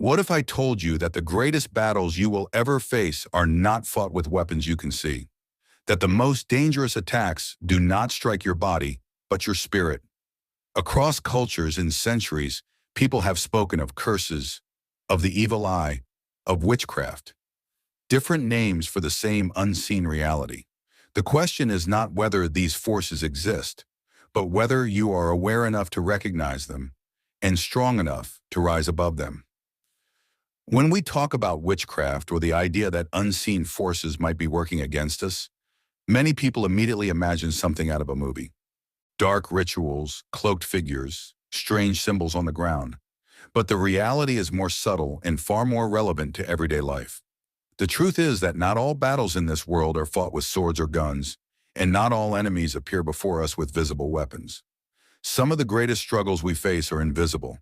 What if I told you that the greatest battles you will ever face are not fought with weapons you can see? That the most dangerous attacks do not strike your body, but your spirit? Across cultures and centuries, people have spoken of curses, of the evil eye, of witchcraft. Different names for the same unseen reality. The question is not whether these forces exist, but whether you are aware enough to recognize them and strong enough to rise above them. When we talk about witchcraft or the idea that unseen forces might be working against us, many people immediately imagine something out of a movie. Dark rituals, cloaked figures, strange symbols on the ground. But the reality is more subtle and far more relevant to everyday life. The truth is that not all battles in this world are fought with swords or guns, and not all enemies appear before us with visible weapons. Some of the greatest struggles we face are invisible,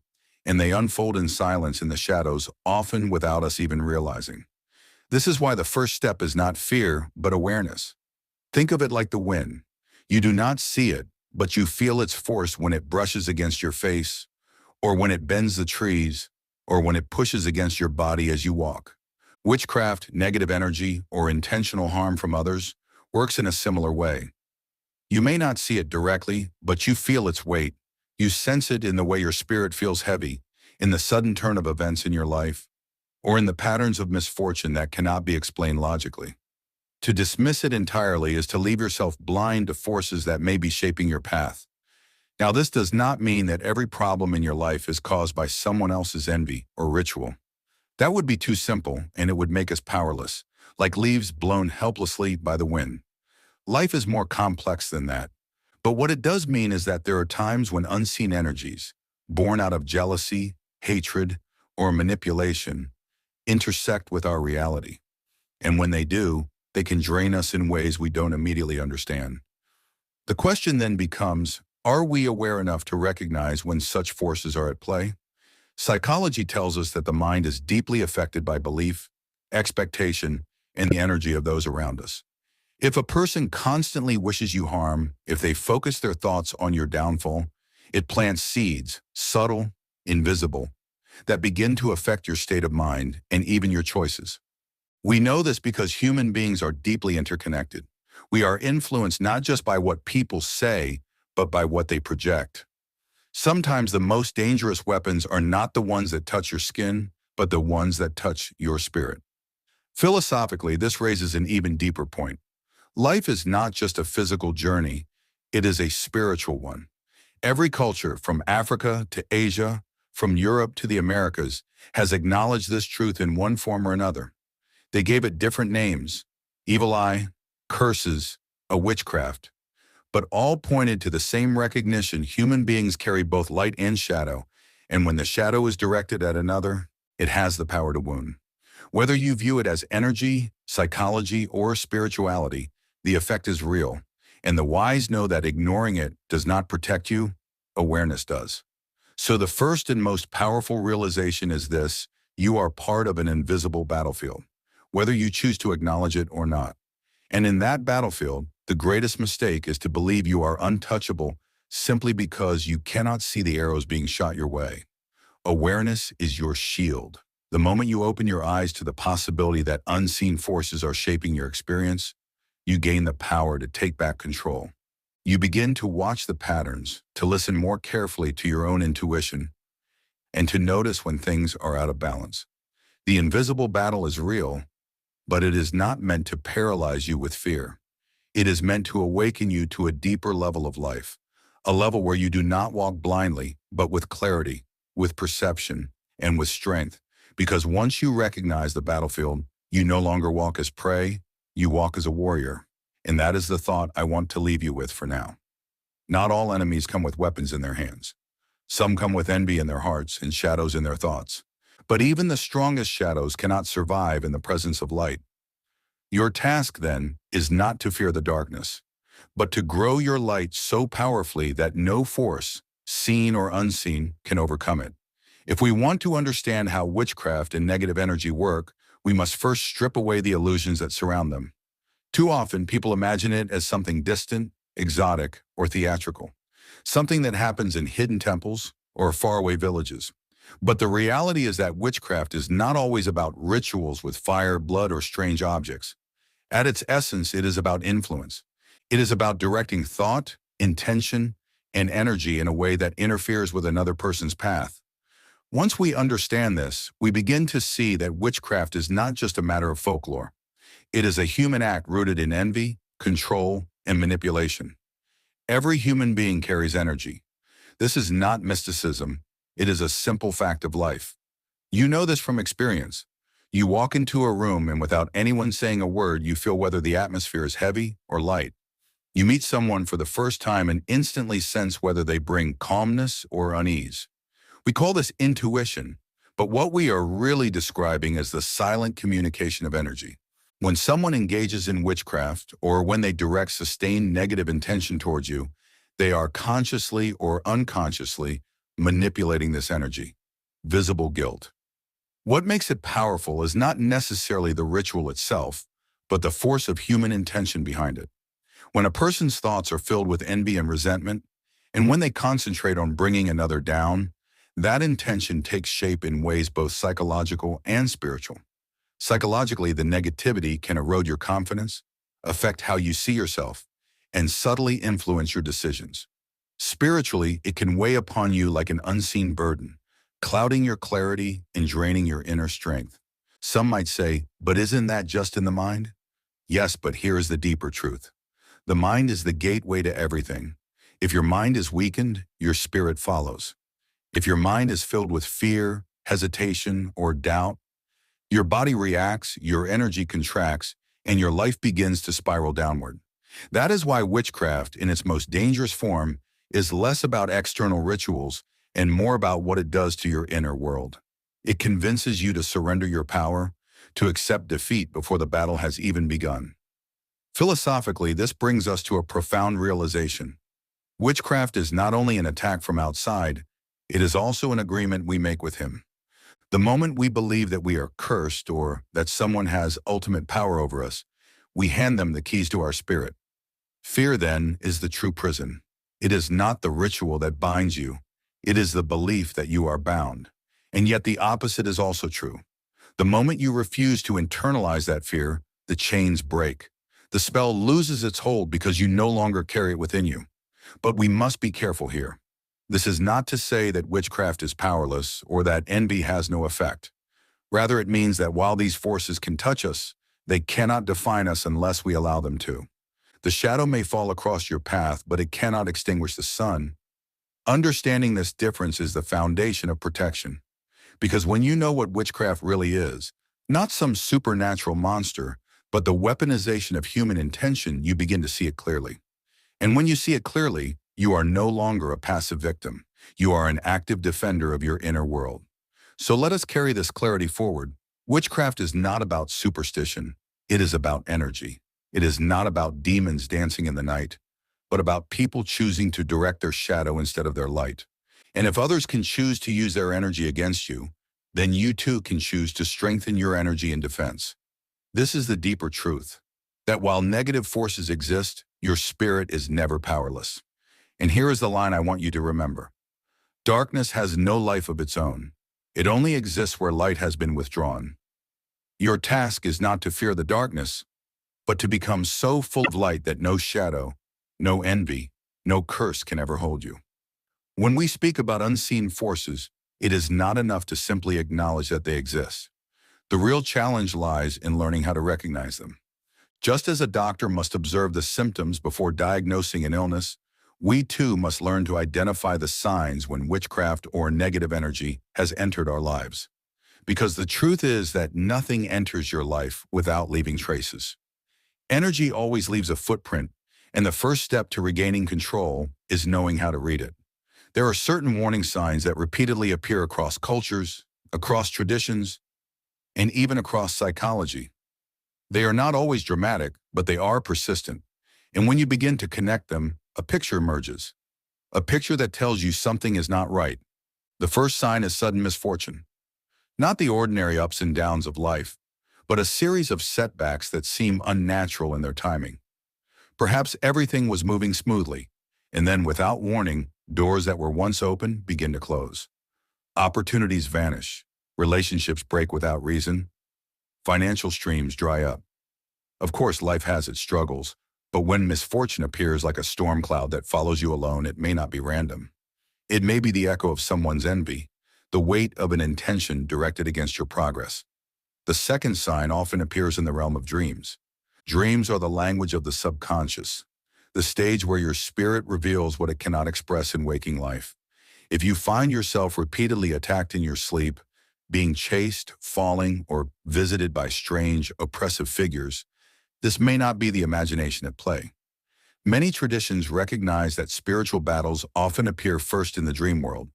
and they unfold in silence in the shadows, often without us even realizing. This is why the first step is not fear, but awareness. Think of it like the wind. You do not see it, but you feel its force when it brushes against your face, or when it bends the trees, or when it pushes against your body as you walk. Witchcraft, negative energy, or intentional harm from others works in a similar way. You may not see it directly, but you feel its weight. You sense it in the way your spirit feels heavy, in the sudden turn of events in your life, or in the patterns of misfortune that cannot be explained logically. To dismiss it entirely is to leave yourself blind to forces that may be shaping your path. Now, this does not mean that every problem in your life is caused by someone else's envy or ritual. That would be too simple, and it would make us powerless, like leaves blown helplessly by the wind. Life is more complex than that. But what it does mean is that there are times when unseen energies, born out of jealousy, hatred, or manipulation, intersect with our reality. And when they do, they can drain us in ways we don't immediately understand. The question then becomes, are we aware enough to recognize when such forces are at play? Psychology tells us that the mind is deeply affected by belief, expectation, and the energy of those around us. If a person constantly wishes you harm, if they focus their thoughts on your downfall, it plants seeds, subtle, invisible, that begin to affect your state of mind and even your choices. We know this because human beings are deeply interconnected. We are influenced not just by what people say, but by what they project. Sometimes the most dangerous weapons are not the ones that touch your skin, but the ones that touch your spirit. Philosophically, this raises an even deeper point. Life is not just a physical journey, it is a spiritual one. Every culture, from Africa to Asia, from Europe to the Americas, has acknowledged this truth in one form or another. They gave it different names: evil eye, curses, a witchcraft, but all pointed to the same recognition: human beings carry both light and shadow, and when the shadow is directed at another, it has the power to wound. Whether you view it as energy, psychology, or spirituality, the effect is real, and the wise know that ignoring it does not protect you, awareness does. So the first and most powerful realization is this: you are part of an invisible battlefield, whether you choose to acknowledge it or not. And in that battlefield, the greatest mistake is to believe you are untouchable simply because you cannot see the arrows being shot your way. Awareness is your shield. The moment you open your eyes to the possibility that unseen forces are shaping your experience, you gain the power to take back control. You begin to watch the patterns, to listen more carefully to your own intuition, and to notice when things are out of balance. The invisible battle is real, but it is not meant to paralyze you with fear. It is meant to awaken you to a deeper level of life, a level where you do not walk blindly, but with clarity, with perception, and with strength. Because once you recognize the battlefield, you no longer walk as prey, you walk as a warrior. And that is the thought I want to leave you with for now. Not all enemies come with weapons in their hands. Some come with envy in their hearts and shadows in their thoughts. But even the strongest shadows cannot survive in the presence of light. Your task, then, is not to fear the darkness, but to grow your light so powerfully that no force, seen or unseen, can overcome it. If we want to understand how witchcraft and negative energy work, we must first strip away the illusions that surround them. Too often, people imagine it as something distant, exotic, or theatrical, something that happens in hidden temples or faraway villages. But the reality is that witchcraft is not always about rituals with fire, blood, or strange objects. At its essence, it is about influence. It is about directing thought, intention, and energy in a way that interferes with another person's path. Once we understand this, we begin to see that witchcraft is not just a matter of folklore. It is a human act rooted in envy, control, and manipulation. Every human being carries energy. This is not mysticism. It is a simple fact of life. You know this from experience. You walk into a room and without anyone saying a word, you feel whether the atmosphere is heavy or light. You meet someone for the first time and instantly sense whether they bring calmness or unease. We call this intuition, but what we are really describing is the silent communication of energy. When someone engages in witchcraft or when they direct sustained negative intention towards you, they are consciously or unconsciously manipulating this energy. Visible guilt. What makes it powerful is not necessarily the ritual itself, but the force of human intention behind it. When a person's thoughts are filled with envy and resentment, and when they concentrate on bringing another down, that intention takes shape in ways both psychological and spiritual. Psychologically, the negativity can erode your confidence, affect how you see yourself, and subtly influence your decisions. Spiritually, it can weigh upon you like an unseen burden, clouding your clarity and draining your inner strength. Some might say, but isn't that just in the mind? Yes, but here is the deeper truth. The mind is the gateway to everything. If your mind is weakened, your spirit follows. If your mind is filled with fear, hesitation, or doubt, your body reacts, your energy contracts, and your life begins to spiral downward. That is why witchcraft, in its most dangerous form, is less about external rituals and more about what it does to your inner world. It convinces you to surrender your power, to accept defeat before the battle has even begun. Philosophically, this brings us to a profound realization. Witchcraft is not only an attack from outside, it is also an agreement we make with him. The moment we believe that we are cursed or that someone has ultimate power over us, we hand them the keys to our spirit. Fear, then, is the true prison. It is not the ritual that binds you. It is the belief that you are bound. And yet the opposite is also true. The moment you refuse to internalize that fear, the chains break. The spell loses its hold because you no longer carry it within you. But we must be careful here. This is not to say that witchcraft is powerless or that envy has no effect. Rather, it means that while these forces can touch us, they cannot define us unless we allow them to. The shadow may fall across your path, but it cannot extinguish the sun. Understanding this difference is the foundation of protection. Because when you know what witchcraft really is, not some supernatural monster, but the weaponization of human intention, you begin to see it clearly. And when you see it clearly, you are no longer a passive victim. You are an active defender of your inner world. So let us carry this clarity forward. Witchcraft is not about superstition. It is about energy. It is not about demons dancing in the night, but about people choosing to direct their shadow instead of their light. And if others can choose to use their energy against you, then you too can choose to strengthen your energy in defense. This is the deeper truth, that while negative forces exist, your spirit is never powerless. And here is the line I want you to remember. Darkness has no life of its own. It only exists where light has been withdrawn. Your task is not to fear the darkness, but to become so full of light that no shadow, no envy, no curse can ever hold you. When we speak about unseen forces, it is not enough to simply acknowledge that they exist. The real challenge lies in learning how to recognize them. Just as a doctor must observe the symptoms before diagnosing an illness, we too must learn to identify the signs when witchcraft or negative energy has entered our lives. Because the truth is that nothing enters your life without leaving traces. Energy always leaves a footprint, and the first step to regaining control is knowing how to read it. There are certain warning signs that repeatedly appear across cultures, across traditions, and even across psychology. They are not always dramatic, but they are persistent. And when you begin to connect them, a picture emerges. A picture that tells you something is not right. The first sign is sudden misfortune. Not the ordinary ups and downs of life, but a series of setbacks that seem unnatural in their timing. Perhaps everything was moving smoothly, and then without warning, doors that were once open begin to close. Opportunities vanish. Relationships break without reason. Financial streams dry up. Of course, life has its struggles, but when misfortune appears like a storm cloud that follows you alone, it may not be random. It may be the echo of someone's envy, the weight of an intention directed against your progress. The second sign often appears in the realm of dreams. Dreams are the language of the subconscious, the stage where your spirit reveals what it cannot express in waking life. If you find yourself repeatedly attacked in your sleep, being chased, falling, or visited by strange, oppressive figures, this may not be the imagination at play. Many traditions recognize that spiritual battles often appear first in the dream world,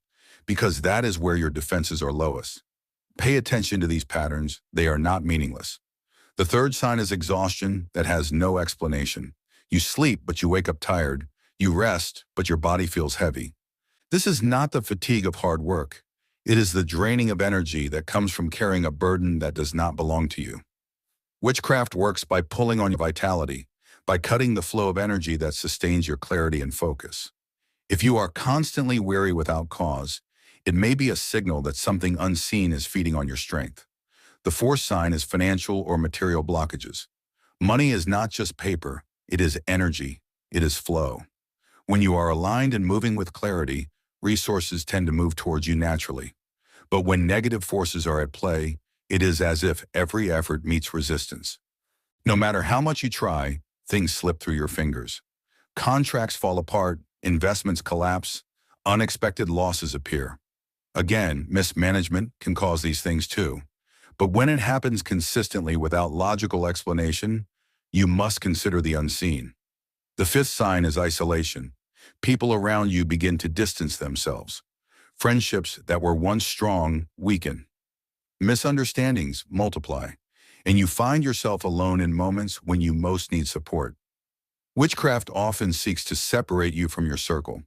because that is where your defenses are lowest. Pay attention to these patterns, they are not meaningless. The third sign is exhaustion that has no explanation. You sleep, but you wake up tired. You rest, but your body feels heavy. This is not the fatigue of hard work. It is the draining of energy that comes from carrying a burden that does not belong to you. Witchcraft works by pulling on your vitality, by cutting the flow of energy that sustains your clarity and focus. If you are constantly weary without cause, it may be a signal that something unseen is feeding on your strength. The fourth sign is financial or material blockages. Money is not just paper, it is energy, it is flow. When you are aligned and moving with clarity, resources tend to move towards you naturally. But when negative forces are at play, it is as if every effort meets resistance. No matter how much you try, things slip through your fingers. Contracts fall apart, investments collapse, unexpected losses appear. Again, mismanagement can cause these things too. But when it happens consistently without logical explanation, you must consider the unseen. The fifth sign is isolation. People around you begin to distance themselves. Friendships that were once strong weaken. Misunderstandings multiply, and you find yourself alone in moments when you most need support. Witchcraft often seeks to separate you from your circle,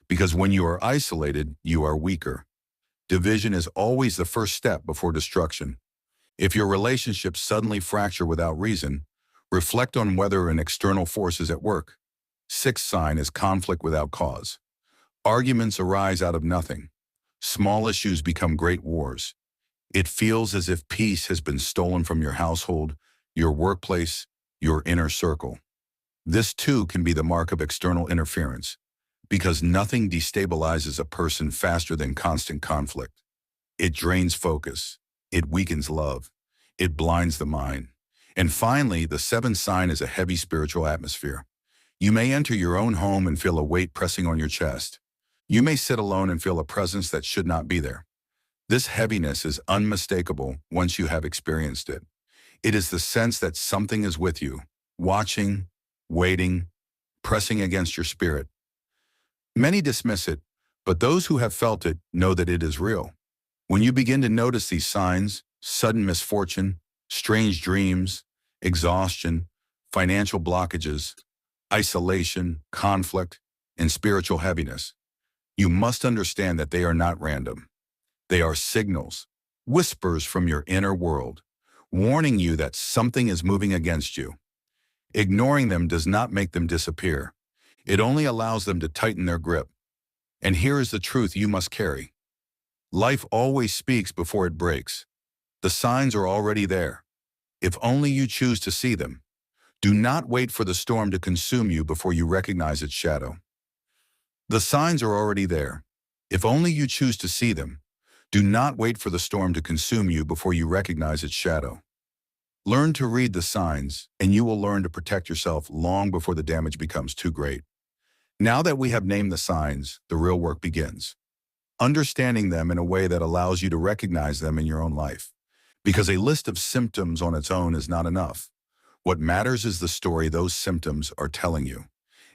because when you are isolated, you are weaker. Division is always the first step before destruction. If your relationships suddenly fracture without reason, reflect on whether an external force is at work. Sixth sign is conflict without cause. Arguments arise out of nothing. Small issues become great wars. It feels as if peace has been stolen from your household, your workplace, your inner circle. This too can be the mark of external interference, because nothing destabilizes a person faster than constant conflict. It drains focus. It weakens love. It blinds the mind. And finally, the seventh sign is a heavy spiritual atmosphere. You may enter your own home and feel a weight pressing on your chest. You may sit alone and feel a presence that should not be there. This heaviness is unmistakable once you have experienced it. It is the sense that something is with you, watching, waiting, pressing against your spirit. Many dismiss it, but those who have felt it know that it is real. When you begin to notice these signs, sudden misfortune, strange dreams, exhaustion, financial blockages, isolation, conflict, and spiritual heaviness, you must understand that they are not random. They are signals, whispers from your inner world, warning you that something is moving against you. Ignoring them does not make them disappear. It only allows them to tighten their grip. And here is the truth you must carry. Life always speaks before it breaks. The signs are already there, if only you choose to see them. Do not wait for the storm to consume you before you recognize its shadow. The signs are already there, if only you choose to see them. Do not wait for the storm to consume you before you recognize its shadow. Learn to read the signs, and you will learn to protect yourself long before the damage becomes too great. Now that we have named the signs, the real work begins. Understanding them in a way that allows you to recognize them in your own life. Because a list of symptoms on its own is not enough. What matters is the story those symptoms are telling you.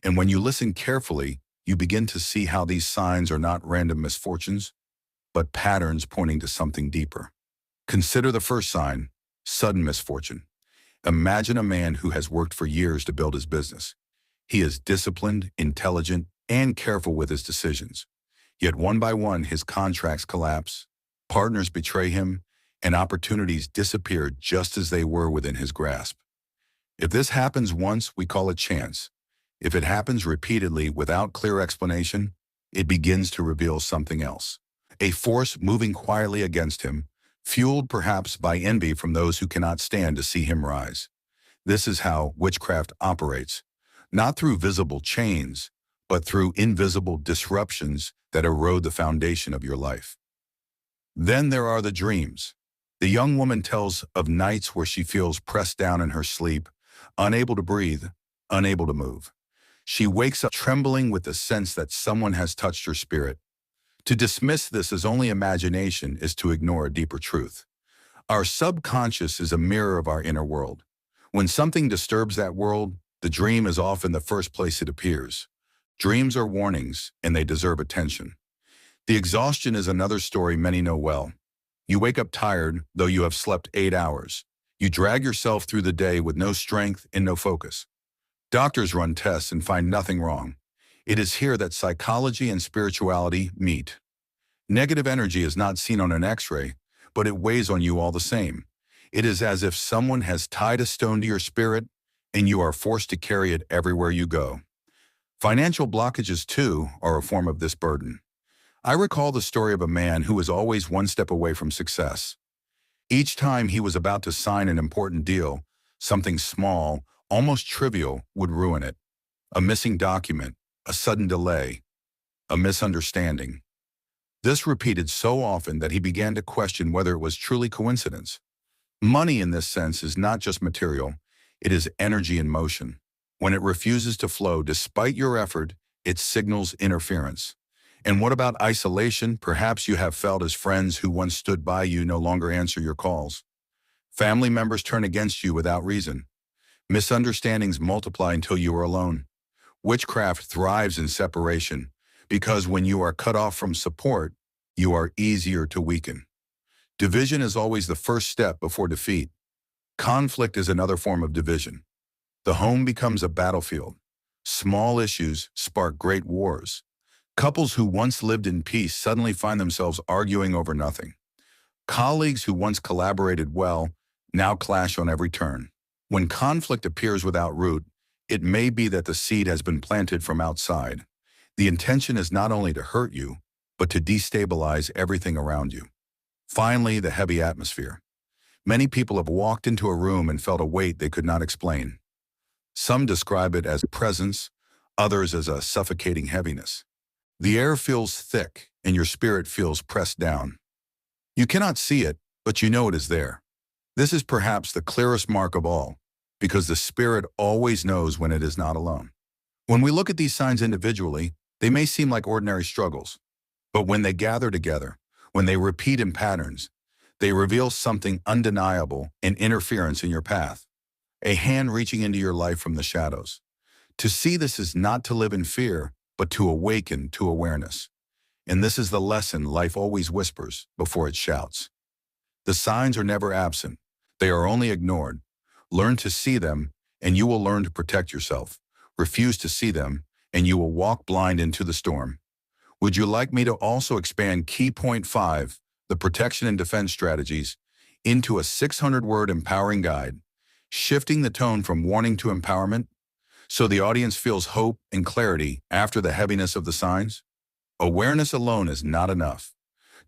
And when you listen carefully, you begin to see how these signs are not random misfortunes, but patterns pointing to something deeper. Consider the first sign, sudden misfortune. Imagine a man who has worked for years to build his business. He is disciplined, intelligent, and careful with his decisions. Yet one by one, his contracts collapse, partners betray him, and opportunities disappear just as they were within his grasp. If this happens once, we call it chance. If it happens repeatedly without clear explanation, it begins to reveal something else. a force moving quietly against him, fueled perhaps by envy from those who cannot stand to see him rise. This is how witchcraft operates, not through visible chains, but through invisible disruptions that erode the foundation of your life. Then there are the dreams. The young woman tells of nights where she feels pressed down in her sleep, unable to breathe, unable to move. She wakes up trembling with the sense that someone has touched her spirit. To dismiss this as only imagination is to ignore a deeper truth. Our subconscious is a mirror of our inner world. When something disturbs that world, the dream is often the first place it appears. Dreams are warnings, and they deserve attention. The exhaustion is another story many know well. You wake up tired, though you have slept 8 hours. You drag yourself through the day with no strength and no focus. Doctors run tests and find nothing wrong. It is here that psychology and spirituality meet. Negative energy is not seen on an X-ray, but it weighs on you all the same. It is as if someone has tied a stone to your spirit, and you are forced to carry it everywhere you go. Financial blockages, too, are a form of this burden. I recall the story of a man who was always one step away from success. Each time he was about to sign an important deal, something small, almost trivial, would ruin it. A missing document, a sudden delay, a misunderstanding. This repeated so often that he began to question whether it was truly coincidence. Money in this sense is not just material, it is energy in motion. When it refuses to flow despite your effort, it signals interference. And what about isolation? Perhaps you have felt as friends who once stood by you no longer answer your calls. Family members turn against you without reason. Misunderstandings multiply until you are alone. Witchcraft thrives in separation because when you are cut off from support, you are easier to weaken. Division is always the first step before defeat. Conflict is another form of division. The home becomes a battlefield. Small issues spark great wars. Couples who once lived in peace suddenly find themselves arguing over nothing. Colleagues who once collaborated well now clash on every turn. When conflict appears without root, it may be that the seed has been planted from outside. The intention is not only to hurt you, but to destabilize everything around you. Finally, the heavy atmosphere. Many people have walked into a room and felt a weight they could not explain. Some describe it as a presence, others as a suffocating heaviness. The air feels thick and your spirit feels pressed down. You cannot see it, but you know it is there. This is perhaps the clearest mark of all, because the spirit always knows when it is not alone. When we look at these signs individually, they may seem like ordinary struggles. But when they gather together, when they repeat in patterns, they reveal something undeniable, an interference in your path, a hand reaching into your life from the shadows. To see this is not to live in fear, but to awaken to awareness. And this is the lesson life always whispers before it shouts. The signs are never absent. They are only ignored. Learn to see them, and you will learn to protect yourself. Refuse to see them, and you will walk blind into the storm. Would you like me to also expand Key Point 5, the protection and defense strategies, into a 600-word empowering guide, shifting the tone from warning to empowerment, so the audience feels hope and clarity after the heaviness of the signs? Awareness alone is not enough.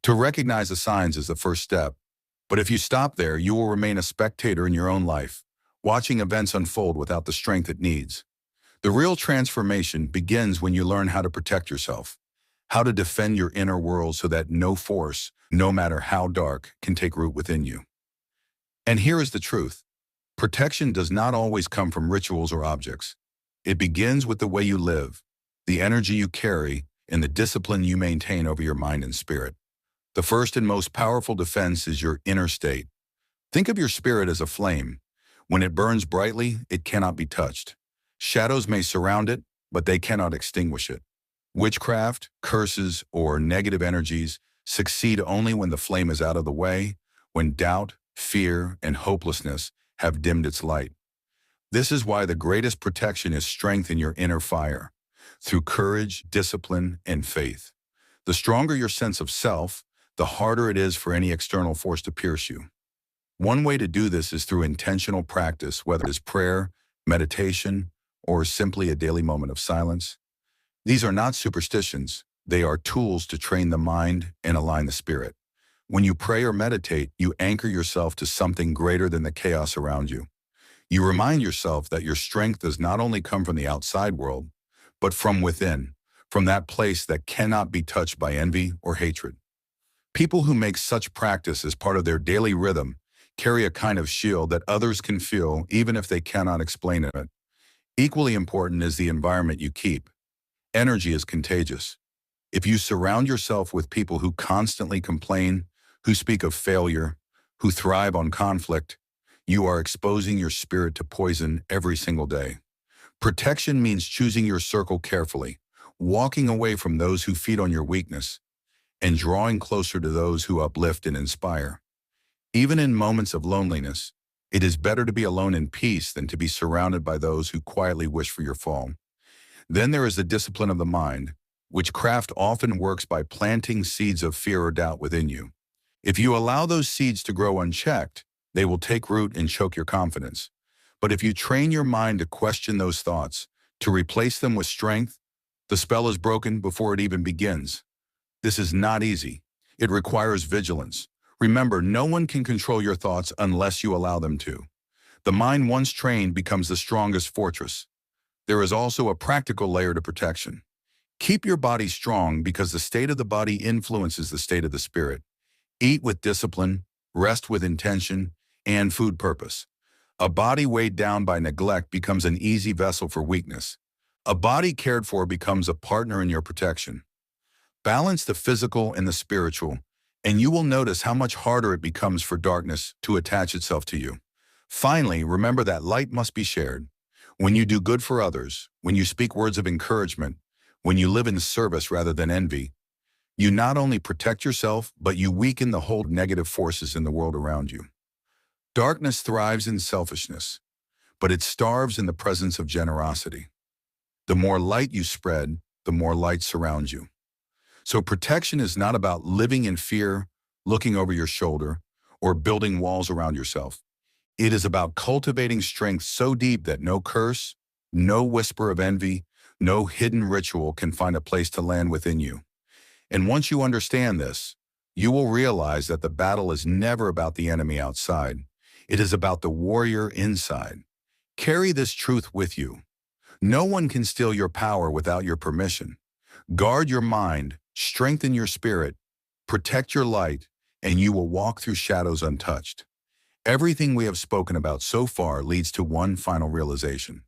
To recognize the signs is the first step. But if you stop there, you will remain a spectator in your own life, watching events unfold without the strength it needs. The real transformation begins when you learn how to protect yourself, how to defend your inner world so that no force, no matter how dark, can take root within you. And here is the truth. Protection does not always come from rituals or objects. It begins with the way you live, the energy you carry, and the discipline you maintain over your mind and spirit. The first and most powerful defense is your inner state. Think of your spirit as a flame. When it burns brightly, it cannot be touched. Shadows may surround it, but they cannot extinguish it. Witchcraft, curses, or negative energies succeed only when the flame is out of the way, when doubt, fear, and hopelessness have dimmed its light. This is why the greatest protection is strength in your inner fire, through courage, discipline, and faith. The stronger your sense of self, the harder it is for any external force to pierce you. One way to do this is through intentional practice, whether it is prayer, meditation, or simply a daily moment of silence. These are not superstitions, They are tools to train the mind and align the spirit. When you pray or meditate, you anchor yourself to something greater than the chaos around you. You remind yourself that your strength does not only come from the outside world, but from within, from that place that cannot be touched by envy or hatred. People who make such practice as part of their daily rhythm carry a kind of shield that others can feel even if they cannot explain it. Equally important is the environment you keep. Energy is contagious. If you surround yourself with people who constantly complain, who speak of failure, who thrive on conflict, you are exposing your spirit to poison every single day. Protection means choosing your circle carefully, walking away from those who feed on your weakness, and drawing closer to those who uplift and inspire. Even in moments of loneliness, it is better to be alone in peace than to be surrounded by those who quietly wish for your fall. Then there is the discipline of the mind. Witchcraft often works by planting seeds of fear or doubt within you. If you allow those seeds to grow unchecked, they will take root and choke your confidence. But if you train your mind to question those thoughts, to replace them with strength, the spell is broken before it even begins. This is not easy. It requires vigilance. Remember, no one can control your thoughts unless you allow them to. The mind once trained becomes the strongest fortress. There is also a practical layer to protection. Keep your body strong because the state of the body influences the state of the spirit. Eat with discipline, rest with intention, and food purpose. A body weighed down by neglect becomes an easy vessel for weakness. A body cared for becomes a partner in your protection. Balance the physical and the spiritual, and you will notice how much harder it becomes for darkness to attach itself to you. Finally, remember that light must be shared. When you do good for others, when you speak words of encouragement, when you live in service rather than envy, you not only protect yourself, but you weaken the whole negative forces in the world around you. Darkness thrives in selfishness, but it starves in the presence of generosity. The more light you spread, the more light surrounds you. So protection is not about living in fear, looking over your shoulder, or building walls around yourself. It is about cultivating strength so deep that no curse, no whisper of envy, no hidden ritual can find a place to land within you. And once you understand this, you will realize that the battle is never about the enemy outside. It is about the warrior inside. Carry this truth with you. No one can steal your power without your permission. Guard your mind, strengthen your spirit, protect your light, and you will walk through shadows untouched. Everything we have spoken about so far leads to one final realization.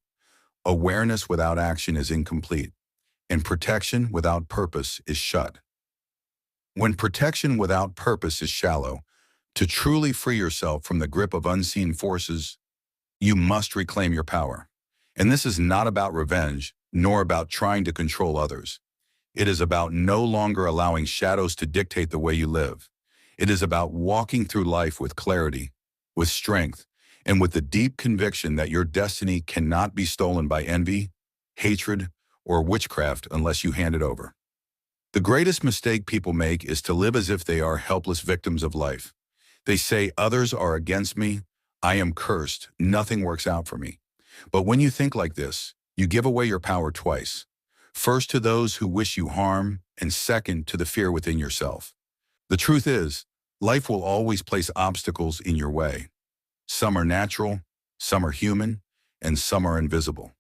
Awareness without action is incomplete, and protection without purpose is shut. When protection without purpose is shallow, to truly free yourself from the grip of unseen forces, you must reclaim your power. And this is not about revenge, nor about trying to control others. It is about no longer allowing shadows to dictate the way you live. It is about walking through life with clarity, with strength, and with the deep conviction that your destiny cannot be stolen by envy, hatred, or witchcraft unless you hand it over. The greatest mistake people make is to live as if they are helpless victims of life. They say, others are against me, I am cursed, nothing works out for me. But when you think like this, you give away your power twice. First to those who wish you harm, and second to the fear within yourself. The truth is, life will always place obstacles in your way. Some are natural, some are human, and some are invisible.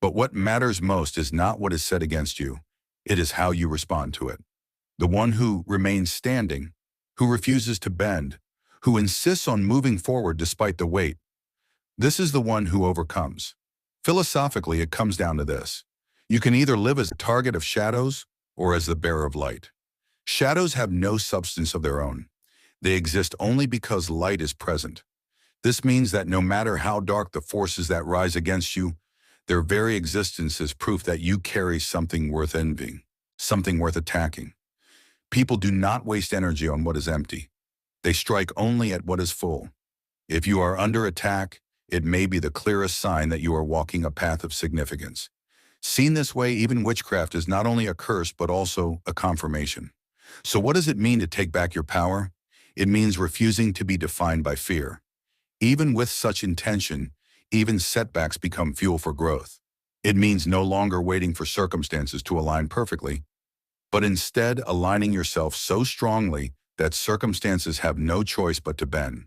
But what matters most is not what is said against you, it is how you respond to it. The one who remains standing, who refuses to bend, who insists on moving forward despite the weight, this is the one who overcomes. Philosophically, it comes down to this. You can either live as a target of shadows or as the bearer of light. Shadows have no substance of their own. They exist only because light is present. This means that no matter how dark the forces that rise against you, their very existence is proof that you carry something worth envying, something worth attacking. People do not waste energy on what is empty. They strike only at what is full. If you are under attack, it may be the clearest sign that you are walking a path of significance. Seen this way, even witchcraft is not only a curse, but also a confirmation. So what does it mean to take back your power? It means refusing to be defined by fear. Even with such intention, even setbacks become fuel for growth. It means no longer waiting for circumstances to align perfectly. but instead aligning yourself so strongly that circumstances have no choice but to bend.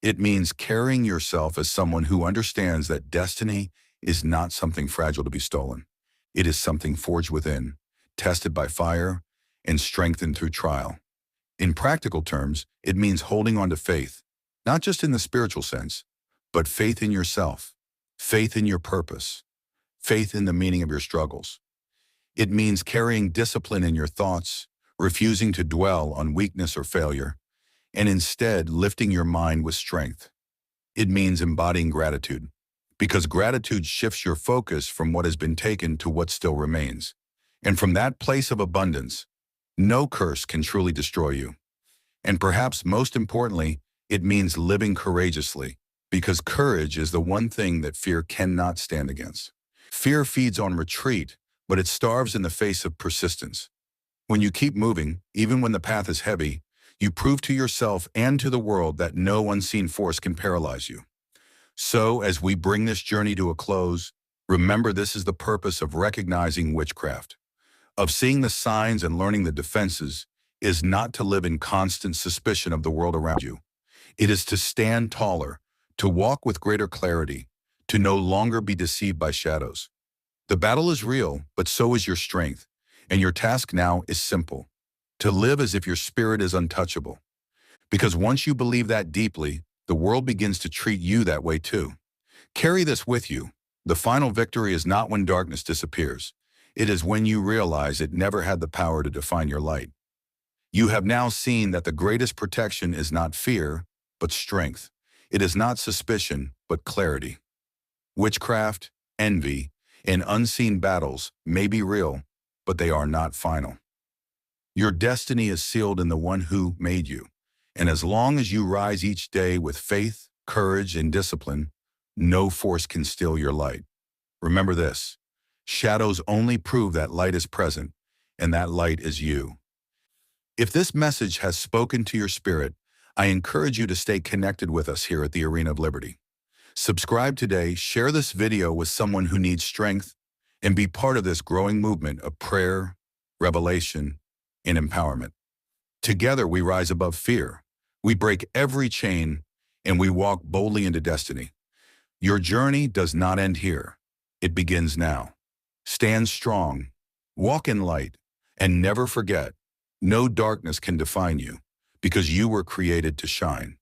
It means carrying yourself as someone who understands that destiny is not something fragile to be stolen. It is something forged within, tested by fire, and strengthened through trial. In practical terms, it means holding on to faith, not just in the spiritual sense, but faith in yourself, faith in your purpose, faith in the meaning of your struggles. It means carrying discipline in your thoughts, refusing to dwell on weakness or failure, and instead lifting your mind with strength. It means embodying gratitude, because gratitude shifts your focus from what has been taken to what still remains. And from that place of abundance, no curse can truly destroy you. And perhaps most importantly, it means living courageously, because courage is the one thing that fear cannot stand against. Fear feeds on retreat, but it starves in the face of persistence. When you keep moving, even when the path is heavy, you prove to yourself and to the world that no unseen force can paralyze you. So, as we bring this journey to a close, remember this is the purpose of recognizing witchcraft, of seeing the signs and learning the defenses, is not to live in constant suspicion of the world around you. It is to stand taller, to walk with greater clarity, to no longer be deceived by shadows. The battle is real, but so is your strength, and your task now is simple: to live as if your spirit is untouchable. Because once you believe that deeply, the world begins to treat you that way too. Carry this with you. The final victory is not when darkness disappears. It is when you realize it never had the power to define your light. You have now seen that the greatest protection is not fear, but strength. It is not suspicion, but clarity. Witchcraft, envy, and unseen battles may be real, but they are not final. Your destiny is sealed in the one who made you, and as long as you rise each day with faith, courage, and discipline, no force can steal your light. Remember this: shadows only prove that light is present, and that light is you. If this message has spoken to your spirit, I encourage you to stay connected with us here at the Arena of Liberty. Subscribe today, share this video with someone who needs strength, and be part of this growing movement of prayer, revelation, and empowerment. Together we rise above fear, we break every chain, and we walk boldly into destiny. Your journey does not end here. It begins now. Stand strong, walk in light, and never forget, no darkness can define you, because you were created to shine.